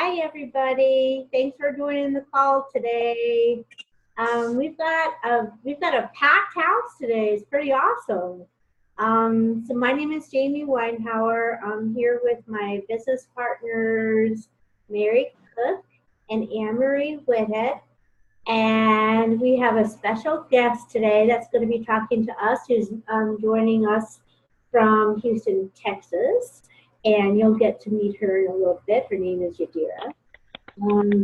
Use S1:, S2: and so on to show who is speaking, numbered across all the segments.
S1: Hi, everybody. Thanks for joining the call today. We've got a packed house today. It's pretty awesome. So my name is Jamie Weinhauer. I'm here with my business partners, Mary Cook and Anne-Marie Whitted. And we have a special guest today that's going to be talking to us, who's joining us from Houston, Texas. And you'll get to meet her in a little bit. Her name is Yadira.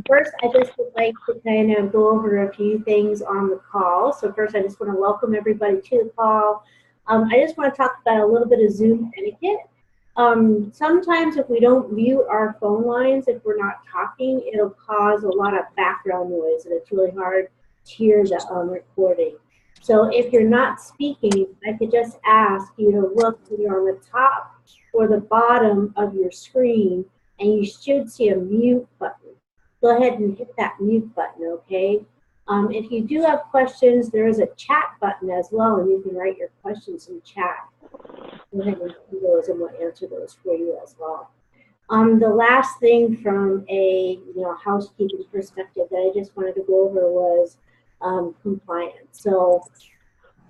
S1: First, I just would like to kind of go over a few things on the call. So first, I just want to welcome everybody to the call. I just want to talk about a little bit of Zoom etiquette. Sometimes if we don't mute our phone lines, if we're not talking, it'll cause a lot of background noise, and it's really hard to hear the recording. So if you're not speaking, I could just ask you to look either on the top or the bottom of your screen, and you should see a mute button. Go ahead and hit that mute button, okay? If you do have questions, there is a chat button as well, and you can write your questions in chat. Go ahead and do those, and we'll answer those for you as well. The last thing from a housekeeping perspective that I just wanted to go over was compliance. So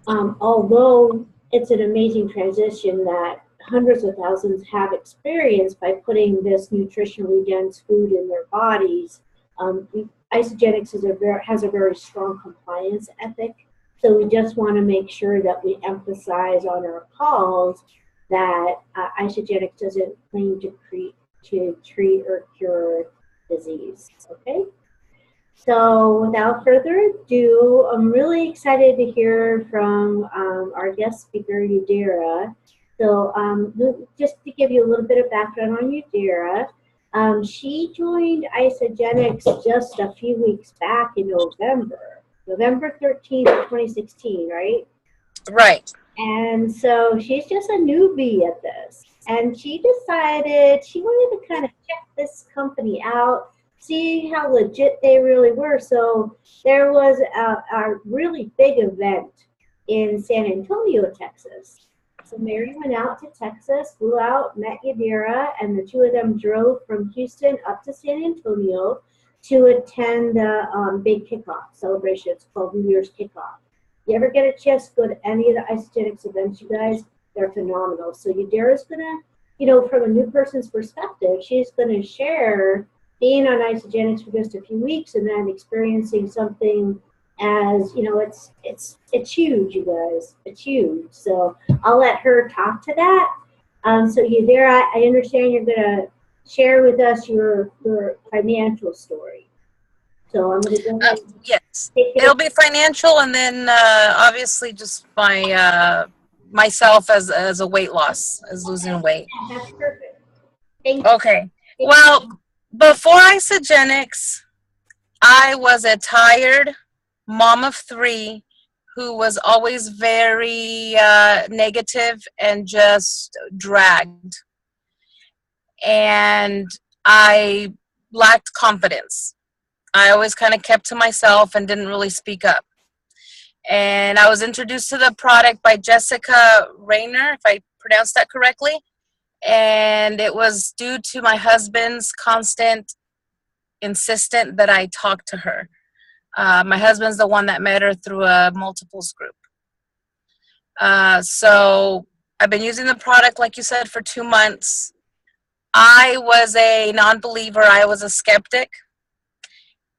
S1: although it's an amazing transition that hundreds of thousands have experienced by putting this nutritionally dense food in their bodies, Isagenix has a very strong compliance ethic. So we just want to make sure that we emphasize on our calls that Isagenix doesn't claim to treat or cure disease. Okay. So without further ado, I'm really excited to hear from our guest speaker, Yadira. So just to give you a little bit of background on Yadira, she joined Isagenix just a few weeks back in November 13th, 2016, right?
S2: Right.
S1: And so she's just a newbie at this. And she decided she wanted to kind of check this company out, see how legit they really were. So there was a really big event in San Antonio, Texas. So Mary went out to Texas, flew out, met Yadira, and the two of them drove from Houston up to San Antonio to attend the big kickoff celebration. It's called New Year's Kickoff. You ever get a chance to go to any of the Isagenix events, you guys? They're phenomenal. So Yadira's going to, from a new person's perspective, she's going to share being on Isagenix for just a few weeks and then experiencing something as, it's huge, you guys. It's huge. So I'll let her talk to that. So Yadira, I understand you're going to share with us your financial story. So I'm going to go ahead.
S2: Yes, it'll be financial, and then obviously just my myself as a weight loss, as losing weight.
S1: That's perfect. Thank
S2: you. Okay. Well, before Isagenix, I was a tired mom of three who was always very negative and just dragged. And I lacked confidence. I always kind of kept to myself and didn't really speak up. And I was introduced to the product by Jessica Rayner, if I pronounced that correctly. And it was due to my husband's constant insistent that I talk to her. My husband's the one that met her through a multiples group. So I've been using the product, like you said, for 2 months. I was a non-believer. I was a skeptic.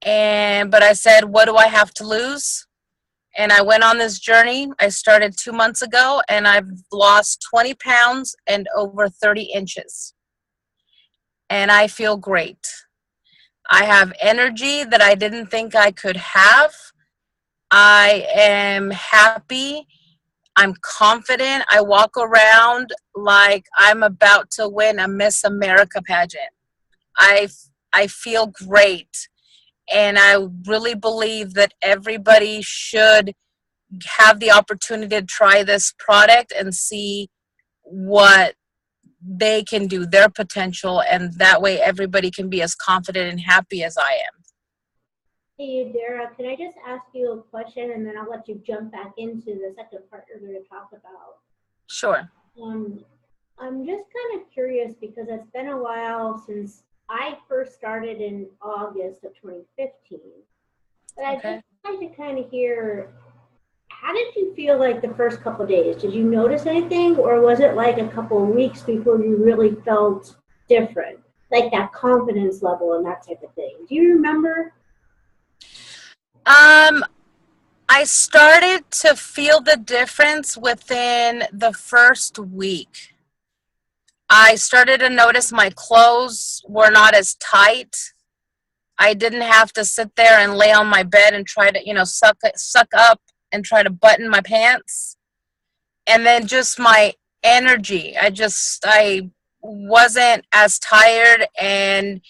S2: But I said, what do I have to lose? And I went on this journey. I started 2 months ago, and I've lost 20 pounds and over 30 inches. And I feel great. I have energy that I didn't think I could have. I am happy. I'm confident. I walk around like I'm about to win a Miss America pageant. I feel great. And I really believe that everybody should have the opportunity to try this product and see what they can do, their potential, and that way everybody can be as confident and happy as I am.
S1: Hey, Yadira, can I just ask you a question, and then I'll let you jump back into the second part you're going to talk about?
S2: Sure.
S1: I'm just kind of curious because it's been a while since I first first started in August of 2015. But I'd
S2: Okay.
S1: just like to kind of hear, how did you feel like the first couple of days? Did you notice anything, or was it like a couple of weeks before you really felt different? Like that confidence level and that type of thing. Do you remember?
S2: Um, I started to feel the difference within the first week. I started to notice my clothes were not as tight. I didn't have to sit there and lay on my bed and try to, suck up and try to button my pants. And then just my energy. I wasn't as tired, and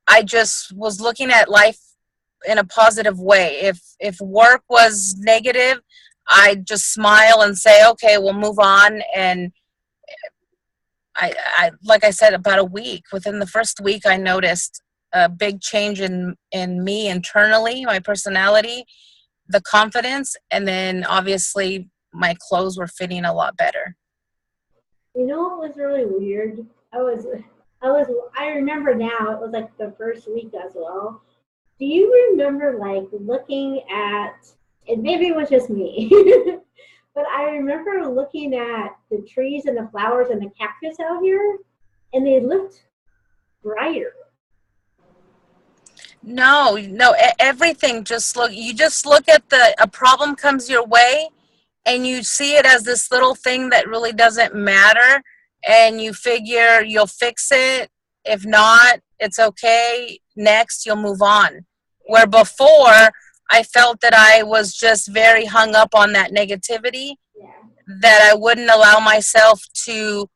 S2: I just was looking at life in a positive way. If work was negative, I just smile and say, okay, we'll move on. And I like I said, about a week, within the first week, I noticed a big change in me internally, my personality, the confidence, and then obviously my clothes were fitting a lot better.
S1: You know what was really weird? I remember now, it was like the first week as well. Do you remember like looking at, and maybe it was just me, but I remember looking at the trees and the flowers and the cactus out here, and they looked brighter.
S2: No, no, everything you just look at a problem comes your way, and you see it as this little thing that really doesn't matter, and you figure you'll fix it. If not, it's okay. Next, you'll move on. Where before, I felt that I was just very hung up on that negativity,
S1: Yeah.
S2: that I wouldn't allow myself to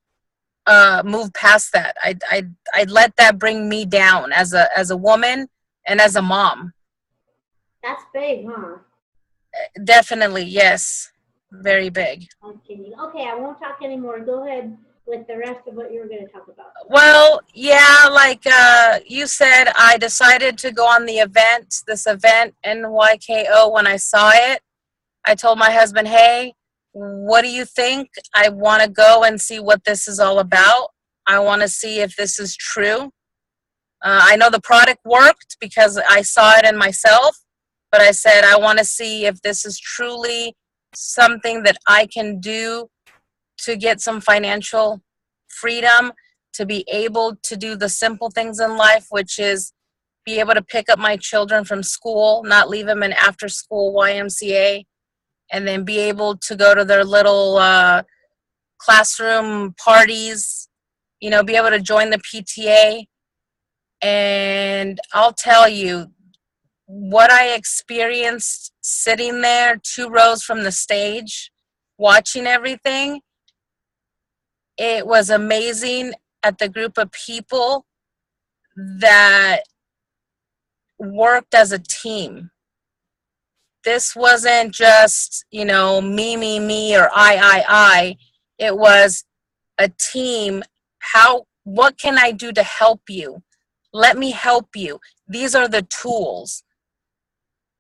S2: move past that. I'd let that bring me down as a woman and as a mom.
S1: That's big, huh?
S2: Definitely, yes, very big.
S1: I'm kidding. Okay, I won't talk anymore. Go ahead with the rest of what you were going to talk about.
S2: Well, yeah, like you said, I decided to go on this event, NYKO, when I saw it. I told my husband, hey, what do you think? I want to go and see what this is all about. I want to see if this is true. I know the product worked because I saw it in myself, but I said, I want to see if this is truly something that I can do to get some financial freedom, to be able to do the simple things in life, which is be able to pick up my children from school, not leave them in after school YMCA, and then be able to go to their little classroom parties, be able to join the PTA. And I'll tell you, what I experienced sitting there 2 rows from the stage, watching everything, it was amazing at the group of people that worked as a team. This wasn't just, me, or I. It was a team. What can I do to help you? Let me help you. These are the tools.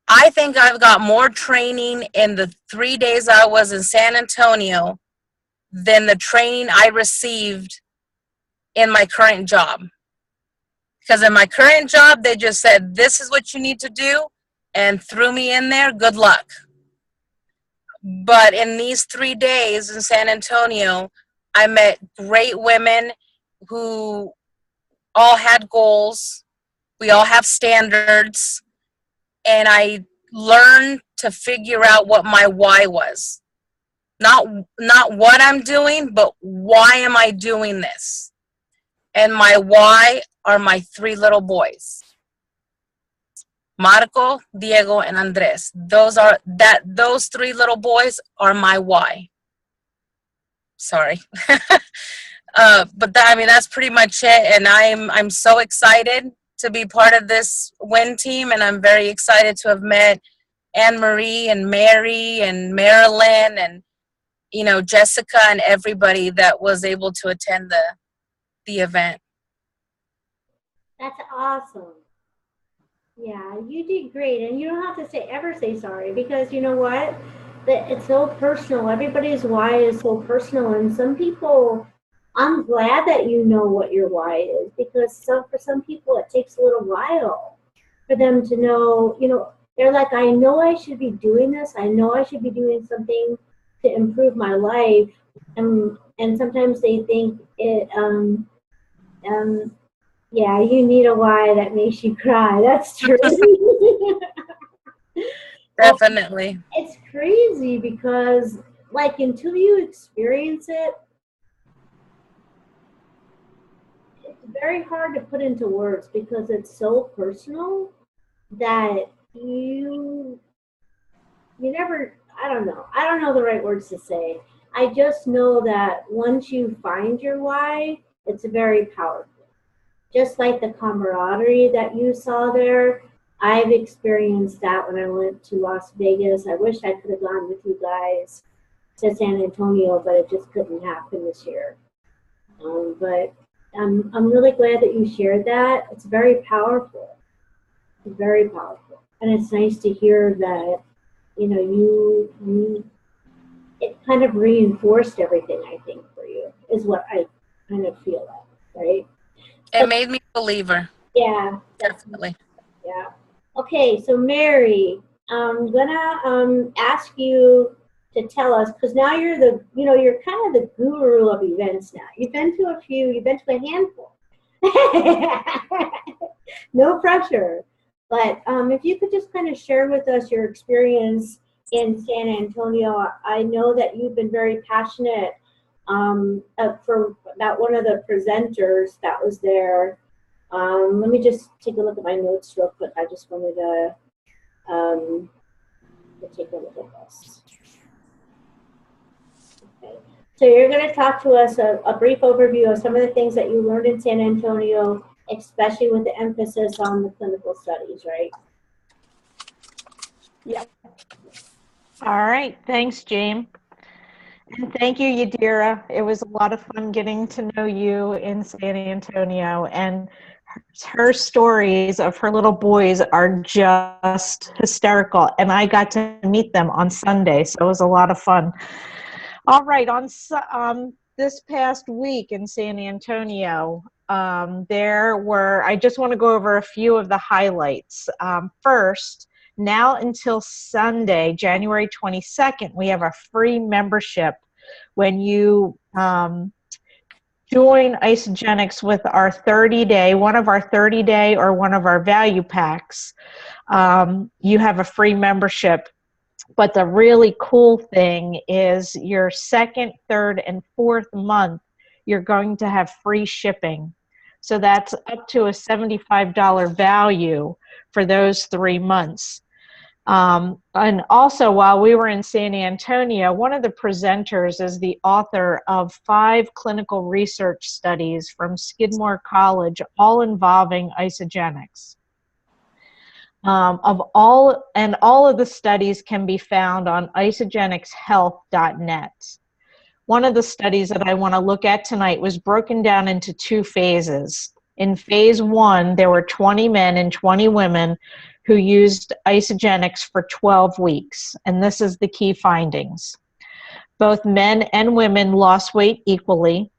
S2: I think I've got more training in the 3 days I was in San Antonio than the training I received in my current job. Because in my current job, they just said, this is what you need to do, and threw me in there. Good luck. But in these 3 days in San Antonio, I met great women who all had goals. We all have standards. And I learned to figure out what my why was. Not what I'm doing, but why am I doing this? And my why are my 3 little boys. Marco, Diego, and Andres. Those 3 little boys are my why. Sorry. That's pretty much it. And I'm so excited to be part of this WIN team, and I'm very excited to have met Anne Marie and Mary and Marilyn and Jessica and everybody that was able to attend the event.
S1: That's awesome. Yeah, you did great, and you don't have to ever say sorry, because you know what? That it's so personal. Everybody's why is so personal, and some people I'm glad that you know what your why is, because for some people it takes a little while for them to know, they're like, I know I should be doing this. I know I should be doing something to improve my life. And sometimes they think yeah, you need a why that makes you cry. That's true.
S2: Definitely.
S1: It's crazy because, like, until you experience it, it's very hard to put into words because it's so personal that you never, I don't know the right words to say. I just know that once you find your why, it's very powerful. Just like the camaraderie that you saw there, I've experienced that when I went to Las Vegas. I wish I could have gone with you guys to San Antonio, but it just couldn't happen this year. But I'm really glad that you shared that. It's very powerful. It's very powerful. And it's nice to hear that, it kind of reinforced everything, I think, for you, is what I kind of feel like, right?
S2: It made me a believer.
S1: Yeah,
S2: Definitely.
S1: yeah. Okay, so Mary, I'm gonna ask you to tell us, because now you're kind of the guru of events now. You've been to a few, you've been to a handful. No pressure. But if you could just kind of share with us your experience in San Antonio. I know that you've been very passionate for about one of the presenters that was there. Let me just take a look at my notes real quick. I just wanted to take a look at this. Okay. So you're going to talk to us a brief overview of some of the things that you learned in San Antonio, especially with the emphasis on the clinical studies, right?
S3: Yep. All right. Thanks, James. And thank you, Yadira. It was a lot of fun getting to know you in San Antonio. And her stories of her little boys are just hysterical. And I got to meet them on Sunday, so it was a lot of fun. All right. On this past week in San Antonio, I just want to go over a few of the highlights. First, now until Sunday, January 22nd, we have a free membership when you join Isagenix with our 30-day, one of our 30-day or one of our value packs. You have a free membership. But the really cool thing is your second, third, and fourth month, you're going to have free shipping. So that's up to a $75 value for those 3 months. And also, while we were in San Antonio, one of the presenters is the author of 5 clinical research studies from Skidmore College, all involving Isagenix. All of the studies can be found on isagenixhealth.net. One of the studies that I want to look at tonight was broken down into 2 phases. In phase 1, there were 20 men and 20 women who used Isagenix for 12 weeks, and this is the key findings. Both men and women lost weight equally,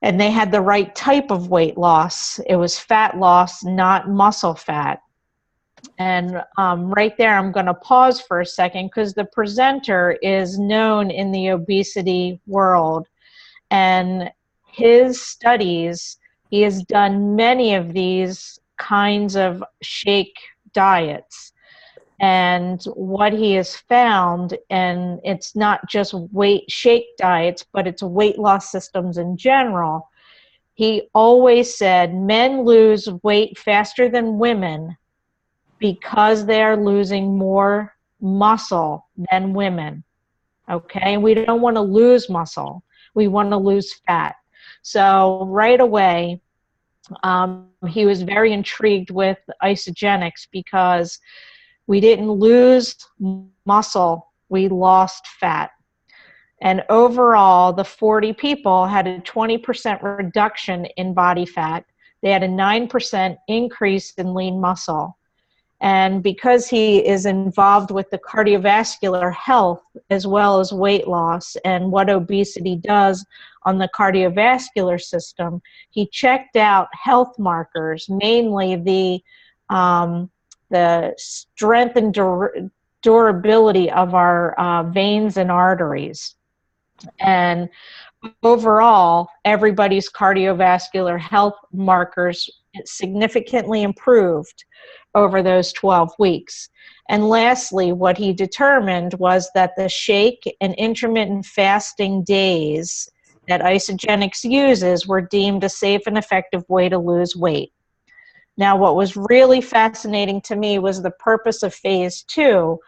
S3: and they had the right type of weight loss. It was fat loss, not muscle fat. And right there, I'm going to pause for a second because the presenter is known in the obesity world. And his studies, he has done many of these kinds of shake diets. And what he has found, and it's not just shake diets, but it's weight loss systems in general. He always said men lose weight faster than women because they're losing more muscle than women, okay? We don't want to lose muscle. We want to lose fat. So right away, he was very intrigued with Isagenix because we didn't lose muscle, we lost fat. And overall, the 40 people had a 20% reduction in body fat. They had a 9% increase in lean muscle. And because he is involved with the cardiovascular health as well as weight loss and what obesity does on the cardiovascular system, he checked out health markers, mainly the strength and durability of our veins and arteries. And overall, everybody's cardiovascular health markers significantly improved over those 12 weeks. And lastly, what he determined was that the shake and intermittent fasting days that Isagenix uses were deemed a safe and effective way to lose weight. Now, what was really fascinating to me was the purpose of phase 2.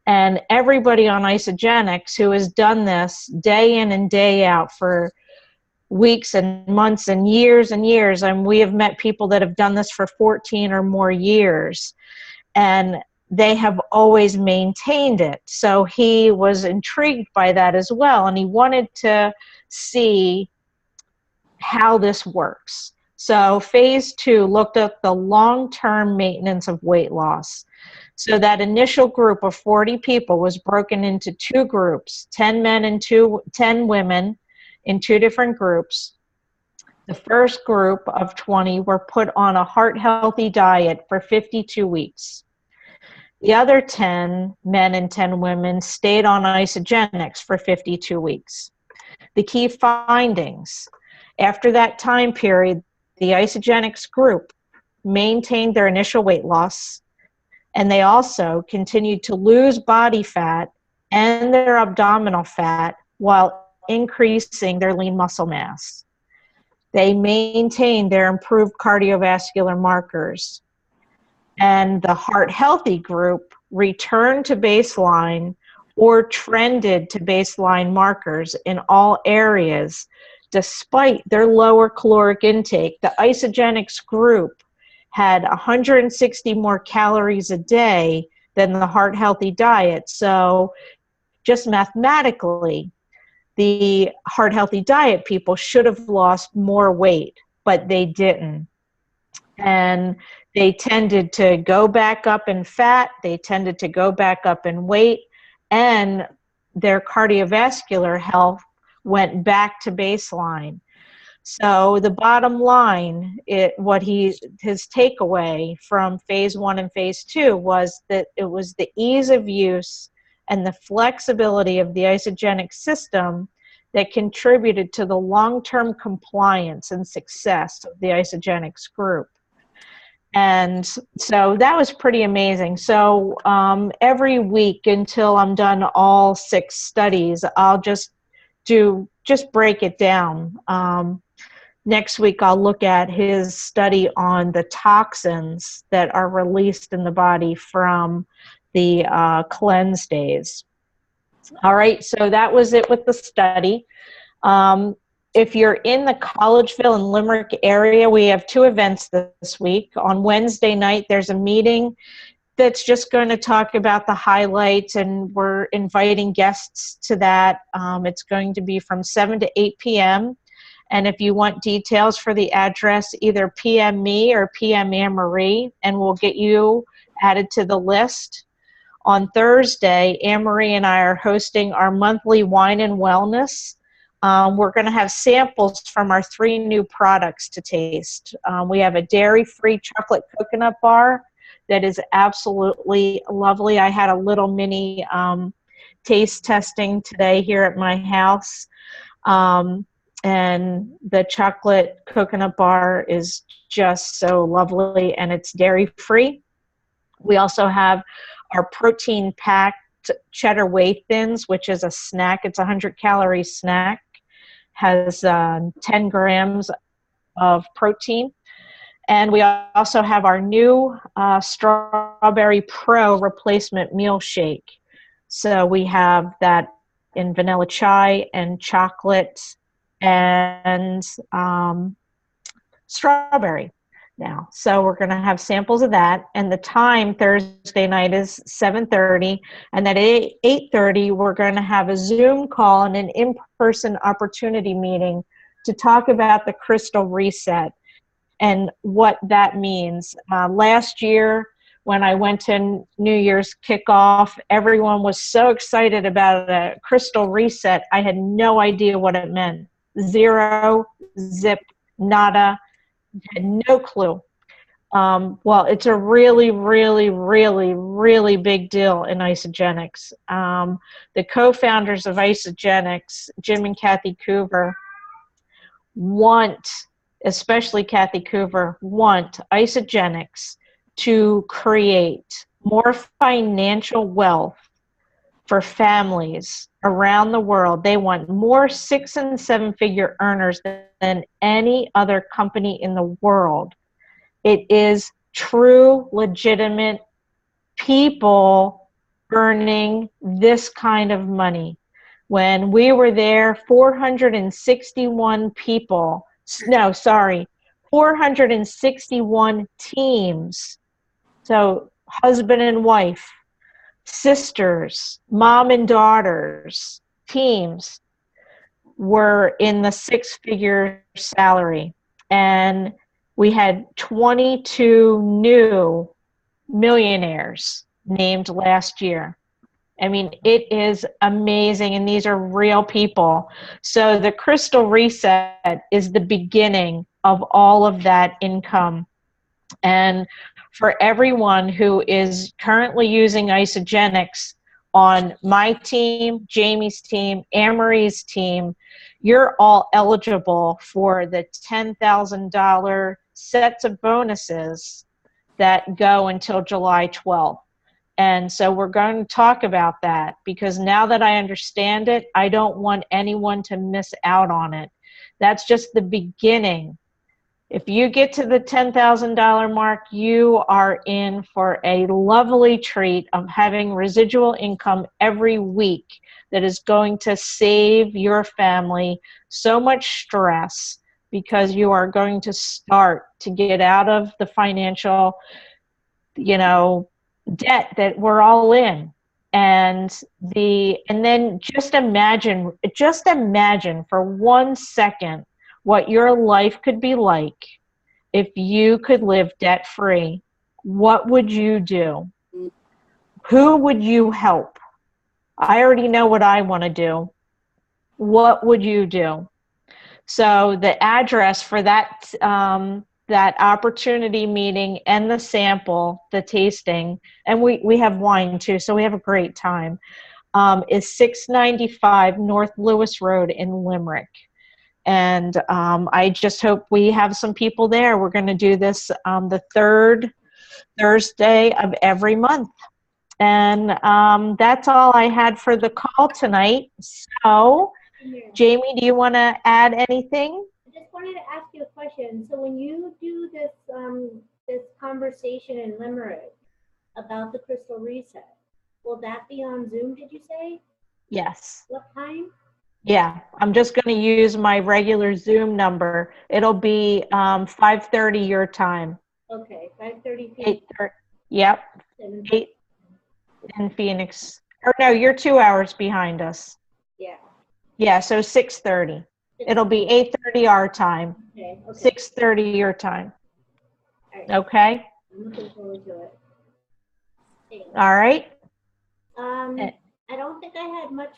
S3: And everybody on Isagenix who has done this day in and day out for weeks and months and years, and we have met people that have done this for 14 or more years, and they have always maintained it. So he was intrigued by that as well, and he wanted to see how this works. So phase 2 looked at the long-term maintenance of weight loss. So that initial group of 40 people was broken into 2 groups, 10 men and 10 women in 2 different groups. The first group of 20 were put on a heart-healthy diet for 52 weeks. The other 10 men and 10 women stayed on Isagenix for 52 weeks. The key findings: after that time period, the Isagenix group maintained their initial weight loss, and they also continued to lose body fat and their abdominal fat while increasing their lean muscle mass. They maintained their improved cardiovascular markers. And the heart healthy group returned to baseline or trended to baseline markers in all areas despite their lower caloric intake. The Isagenix group had 160 more calories a day than the heart healthy diet. So just mathematically, the heart healthy diet people should have lost more weight, but they didn't. And they tended to go back up in fat, they tended to go back up in weight, and their cardiovascular health went back to baseline. So the bottom line, his takeaway from phase 1 and phase 2 was that it was the ease of use and the flexibility of the Isagenix system that contributed to the long-term compliance and success of the Isagenix group. And so that was pretty amazing. So every week until I'm done all 6 studies, I'll just break it down. Next week, I'll look at his study on the toxins that are released in the body from the cleanse days. All right, so that was it with the study. If you're in the Collegeville and Limerick area, we have 2 events this week. On Wednesday night, there's a meeting that's just going to talk about the highlights, and we're inviting guests to that. It's going to be from 7 to 8 p.m. And if you want details for the address, either PM me or PM Anne Marie, and we'll get you added to the list. On Thursday, Anne Marie and I are hosting our monthly wine and wellness. We're going to have samples from our 3 new products to taste. We have a dairy-free chocolate coconut bar that is absolutely lovely. I had a little mini taste testing today here at my house. And the chocolate coconut bar is just so lovely, and it's dairy-free. We also have our protein-packed cheddar whey thins, which is a snack. It's a 100-calorie snack. Has 10 grams of protein. And we also have our new Strawberry Pro replacement meal shake. So we have that in vanilla chai and chocolate and strawberry now. So we're going to have samples of that. And the time Thursday night is 7:30. And at 8:30, we're going to have a Zoom call and an in-person opportunity meeting to talk about the crystal reset and what that means. Last year, when I went to New Year's kickoff. Everyone was so excited about a crystal reset. I had no idea what it meant. Zero, zip, nada, had no clue. Well, it's a really, really, really, really big deal in Isagenix. The co-founders of Isagenix, Jim and Kathy Coover, especially Kathy Coover, want Isagenix to create more financial wealth for families around the world. They want more 6- and 7-figure earners than any other company in the world. It is true, legitimate people earning this kind of money. When we were there, 461 people, 461 teams. So husband and wife, sisters, mom and daughters, teams were in the 6-figure salary. And we had 22 new millionaires named last year. I mean, it is amazing, and these are real people. So the Crystal Reset is the beginning of all of that income. And for everyone who is currently using Isagenix on my team, Jamie's team, Anne-Marie's team, you're all eligible for the $10,000 sets of bonuses that go until July 12th. And so we're going to talk about that, because now that I understand it, I don't want anyone to miss out on it. That's just the beginning. If you get to the $10,000 mark, you are in for a lovely treat of having residual income every week that is going to save your family so much stress, because you are going to start to get out of the financial, debt that we're all in. And then just imagine for 1 second what your life could be like if you could live debt-free. What would you do? Who would you help? I already know what I want to do. What would you do? So the address for that opportunity meeting and the sample, the tasting, and we have wine too, so we have a great time, is 695 North Lewis Road in Limerick. And I just hope we have some people there. We're going to do this the third Thursday of every month. And that's all I had for the call tonight. So, Jamie, do you want to add anything?
S1: I just wanted to ask you a question. So when you do this this conversation in Limerick about the Crystal Reset, will that be on Zoom, did you say?
S3: Yes.
S1: What time?
S3: Yeah, I'm just going to use my regular Zoom number. It'll be 5:30 your time.
S1: Okay, 5:30 p.m.
S3: 8:30. Yep. 8 in Phoenix. Or no, you're 2 hours behind us.
S1: Yeah.
S3: Yeah, so 6:30. It'll be 8:30 our time.
S1: Okay.
S3: 6:30 your time.
S1: All right.
S3: Okay?
S1: I'm looking forward to it. Thanks.
S3: All right.
S1: I don't think I had much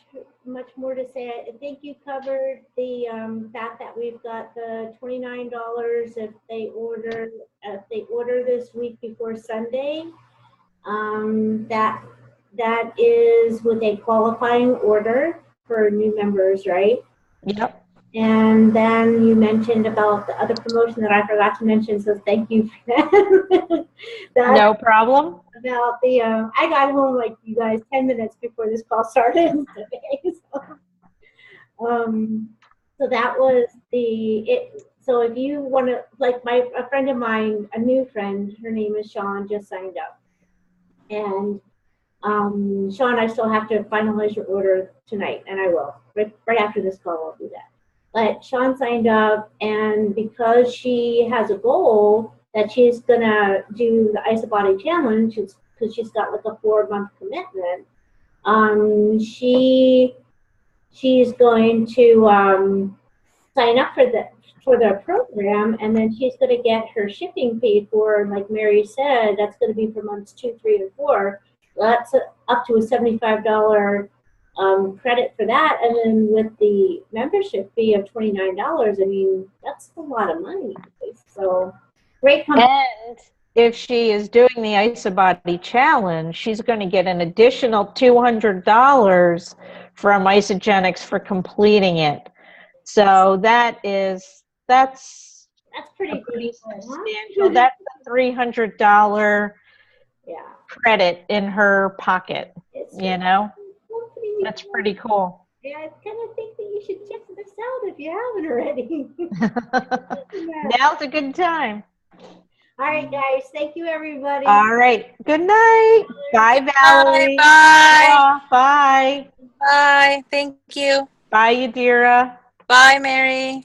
S1: more to say. I think you covered the fact that we've got the $29 if they order this week before Sunday. That is with a qualifying order for new members, right?
S3: Yep.
S1: And then you mentioned about the other promotion that I forgot to mention, so thank you for that.
S3: No problem.
S1: About the, I got home like you guys 10 minutes before this call started today. So that was so if you want to, like a friend of mine, a new friend, her name is Sean, just signed up. And Sean, I still have to finalize your order tonight, and I will. Right after this call, I'll do that. But Sean signed up, and because she has a goal that she's gonna do the Isabody challenge, because she's got like a 4-month commitment, she's going to sign up for for the program, and then she's going to get her shipping paid for. And like Mary said, that's going to be for months 2, 3, and 4. That's up to a $75 credit for that, and then with the membership fee of $29, I mean, that's a lot of money. So great company.
S3: And if she is doing the IsaBody challenge, she's going to get an additional $200 from Isagenix for completing it. So that's
S1: pretty
S3: substantial. That's a $300 credit in her pocket. You know, that's pretty cool.
S1: Yeah, I kind of think that you should check this out if you haven't already.
S3: Now's a good time.
S1: All right, guys. Thank you, everybody.
S3: All right. Good night. Bye, Valerie.
S2: Bye.
S3: Bye.
S2: Bye. Thank you.
S3: Bye, Yadira.
S2: Bye, Mary.